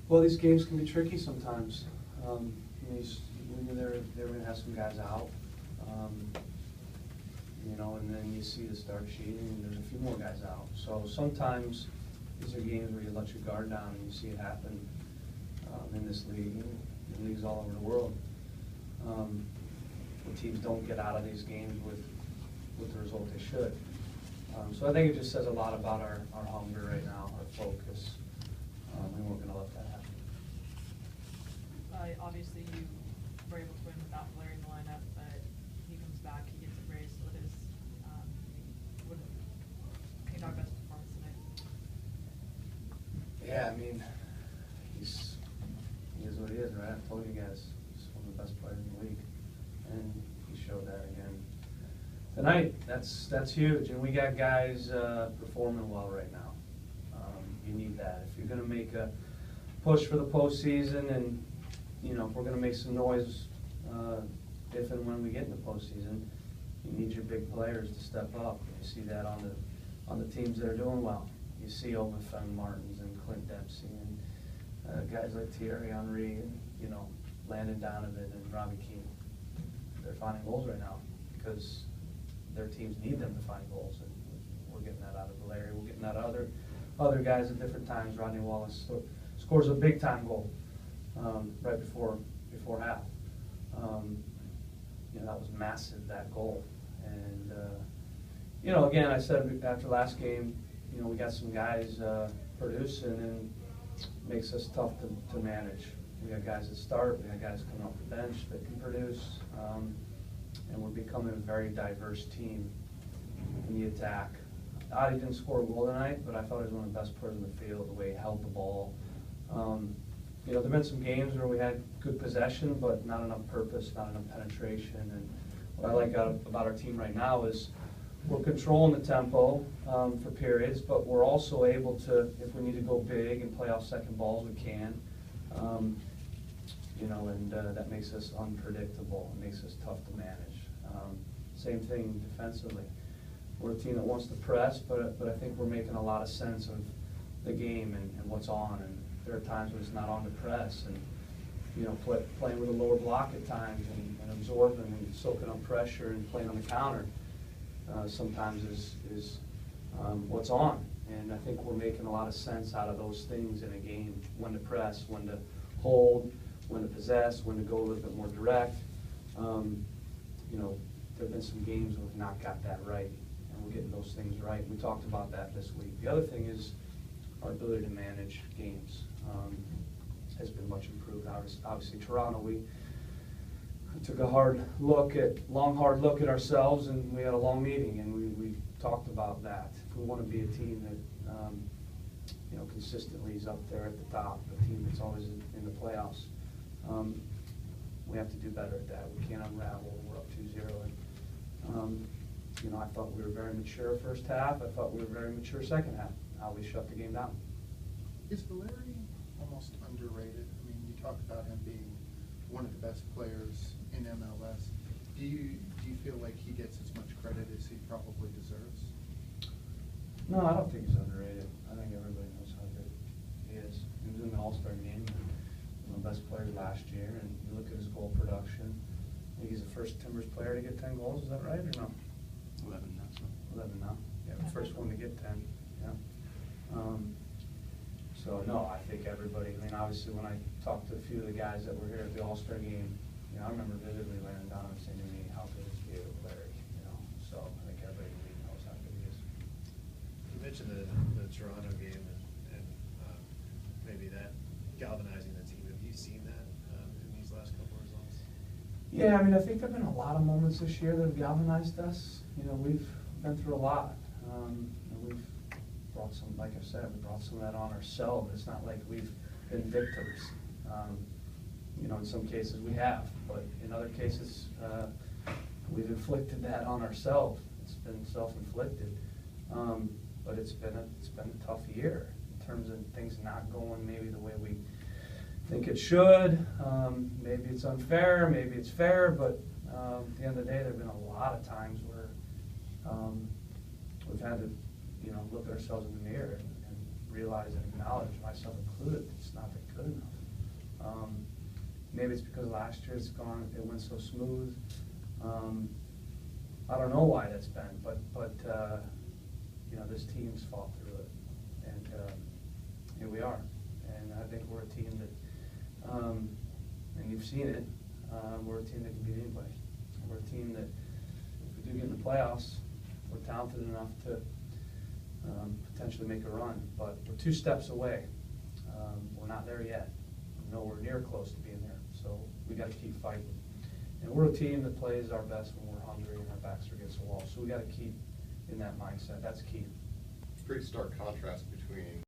Well, these games can be tricky sometimes. They're going to have some guys out, and then you see the start sheet and there's a few more guys out. So sometimes these are games where you let your guard down and you see it happen in this league and in leagues all over the world. Where teams don't get out of these games with the result they should. So I think it just says a lot about our hunger right now, our focus, and we're going to let that happen. Obviously, you were able to win without Larry in the lineup, but he comes back, he gets a brace. What can you talk about his performance tonight? Yeah, I mean, he is what he is, right? I told you guys, he's one of the best players in the league, and he showed that again tonight. That's huge, and we got guys performing well right now. You need that if you're going to make a push for the postseason, and if we're going to make some noise if and when we get in the postseason. You need your big players to step up. You see that on the teams that are doing well. You see Obenfeng Martins and Clint Dempsey and guys like Thierry Henry and Landon Donovan and Robbie Keane. They're finding goals right now because their teams need them to find goals, and we're getting that out of Larry. We're getting that out of other guys at different times. Rodney Wallace scores a big time goal right before half. That was massive, that goal. And again, I said after last game, we got some guys producing, and it makes us tough to manage. We got guys that start, we got guys coming off the bench that can produce, and we're becoming a very diverse team in the attack. Adi didn't score a goal tonight, but I thought he was one of the best players in the field, the way he held the ball. There have been some games where we had good possession, but not enough purpose, not enough penetration. And what I like about our team right now is we're controlling the tempo for periods, but we're also able to, if we need to go big and play off second balls, we can. And that makes us unpredictable. It makes us tough to manage. Same thing defensively. We're a team that wants to press, but I think we're making a lot of sense of the game and what's on. And there are times when it's not on to press, and playing with a lower block at times and absorbing and soaking up pressure and playing on the counter sometimes is what's on. And I think we're making a lot of sense out of those things in a game: when to press, when to hold, when to possess, when to go a little bit more direct. There have been some games where we've not got that right, and we're getting those things right. We talked about that this week. The other thing is our ability to manage games has been much improved. Obviously, Toronto, we took a hard look at ourselves, and we had a long meeting, and we talked about that. If we want to be a team that consistently is up there at the top, a team that's always in the playoffs, we have to do better at that. We can't unravel. We're up 2-0. I thought we were very mature first half. I thought we were very mature second half. How we shut the game down. Is Valeri almost underrated? I mean, you talk about him being one of the best players in MLS. Do you feel like he gets as much credit as he probably deserves? No, I don't think he's underrated. I think everybody knows how good he is. He was in the All-Star game, one of the best players last year, and you look at his goal production. I think he's the first Timbers player to get 10 goals. Is that right or no? 11 now. 11 now. Yeah, the first one to get 10. Yeah. So no, I think everybody. I mean, obviously, when I talked to a few of the guys that were here at the All-Star game, I remember vividly Landon Donovan saying to me, "How good is you, Larry?" So I think everybody really knows how good he is. You mentioned the Toronto game and maybe that galvanizing the team. Have you seen that in these last couple of results? Yeah, I mean, I think there have been a lot of moments this year that have galvanized us. We've been through a lot. And we've brought some, like I said, we brought some of that on ourselves. It's not like we've been victims. In some cases we have, but in other cases we've inflicted that on ourselves. It's been self-inflicted. But it's been a tough year in terms of things not going maybe the way we think it should. Maybe it's unfair, maybe it's fair, but at the end of the day, there have been a lot of times where we've had to, look at ourselves in the mirror and realize and acknowledge, myself included, it's not that good. good enough. Maybe it's because last year it went so smooth. I don't know why that's been, but you know, this team's fought through it, and here we are. And I think we're a team that, and you've seen it, we're a team that can beat anybody. We're a team that, if we do get in the playoffs, we're talented enough to potentially make a run, but we're 2 steps away. We're not there yet. We're nowhere near close to being there, so we got to keep fighting. And we're a team that plays our best when we're hungry and our backs are against the wall, so we got to keep in that mindset. That's key. Pretty stark contrast between